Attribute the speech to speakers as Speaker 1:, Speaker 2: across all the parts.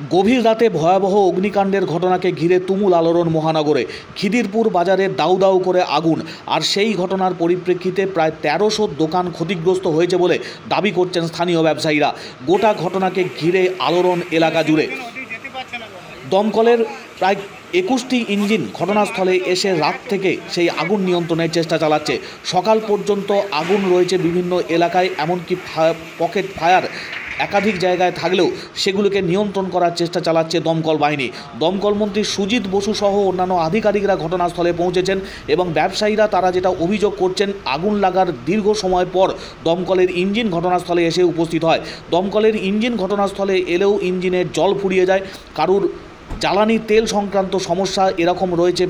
Speaker 1: গভীর রাতে ভয়াবহ অগ্নিকাণ্ডের ঘটনাকে ঘিরে তুমুল আলোড়ন মহানগরে। খিদিরপুর বাজারে দাউ দাউ করে আগুন, আর সেই ঘটনার পরিপ্রেক্ষিতে প্রায় ১৩০০ দোকান ক্ষতিগ্রস্ত হয়েছে বলে দাবি করছেন স্থানীয় ব্যবসায়ীরা। গোটা ঘটনাকে ঘিরে আলোড়ন এলাকা জুড়ে। দমকলের প্রায় ২১টি ইঞ্জিন ঘটনাস্থলে এসে রাত থেকে সেই আগুন নিয়ন্ত্রণের চেষ্টা চালাচ্ছে। সকাল পর্যন্ত আগুন রয়েছে বিভিন্ন এলাকায়, এমনকি পকেট ফায়ার একাধিক জায়গায় থাকলেও সেগুলোকে নিয়ন্ত্রণ করার চেষ্টা চালাচ্ছে দমকল বাহিনী। দমকল মন্ত্রী সুজিত বসু সহ অন্যান্য আধিকারিকরা ঘটনাস্থলে পৌঁছেছেন এবং ব্যবসায়ীরা তারা যেটা অভিযোগ করছেন, আগুন লাগার দীর্ঘ সময় পর দমকলের ইঞ্জিন ঘটনাস্থলে এসে উপস্থিত হয়। দমকলের ইঞ্জিন ঘটনাস্থলে এলেও ইঞ্জিনের জল ফুরিয়ে যায়। কারুর জ্বালানি তেল সংক্রান্ত সমস্যা এরকম রয়েছে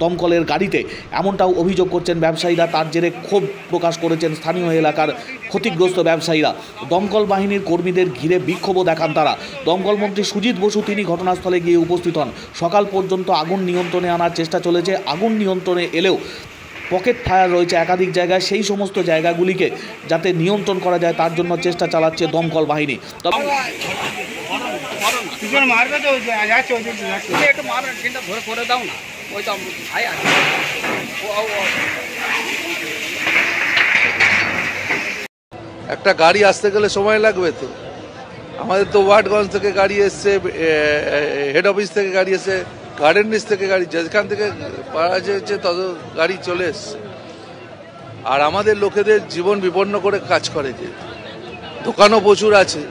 Speaker 1: দমকলের গাড়িতে, এমনটাও অভিযোগ করছেন ব্যবসায়ীরা। তার জেরে ক্ষোভ প্রকাশ করেছেন স্থানীয় এলাকার ক্ষতিগ্রস্ত ব্যবসায়ীরা। দমকল বাহিনীর কর্মীদের ঘিরে বিক্ষোভও দেখান তারা। দমকল মন্ত্রী সুজিত বসু তিনি ঘটনাস্থলে গিয়ে উপস্থিত হন। সকাল পর্যন্ত আগুন নিয়ন্ত্রণে আনার চেষ্টা চলেছে। আগুন নিয়ন্ত্রণে এলেও পকেট ফায়ার রয়েছে একাধিক জায়গায়, সেই সমস্ত জায়গাগুলিকে যাতে নিয়ন্ত্রণ করা যায় তার জন্য চেষ্টা চালাচ্ছে দমকল বাহিনী।
Speaker 2: একটা গাড়ি আসতে গেলে সময় লাগবে তো। আমাদের তো ওয়ার্ডগঞ্জ থেকে গাড়ি এসছে, হেড অফিস থেকে গাড়ি এসছে, গার্ডেন নিচ থেকে গাড়ি, যেখান থেকে পাওয়া যাচ্ছে তত গাড়ি চলে এসছে। আর আমাদের লোকেদের জীবন বিপন্ন করে কাজ করে, যে দোকানও প্রচুর আছে,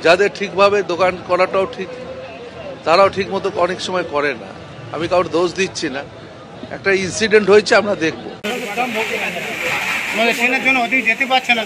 Speaker 2: যাদের ঠিকভাবে দোকান করাটাও ঠিক, তারাও ঠিক মতো অনেক সময় করে না। আমি কারোর দোষ দিচ্ছি না, একটা ইনসিডেন্ট হয়েছে, আমরা দেখবো।
Speaker 3: ট্রেনের জন্য ওদিকে যেতে পারছে না।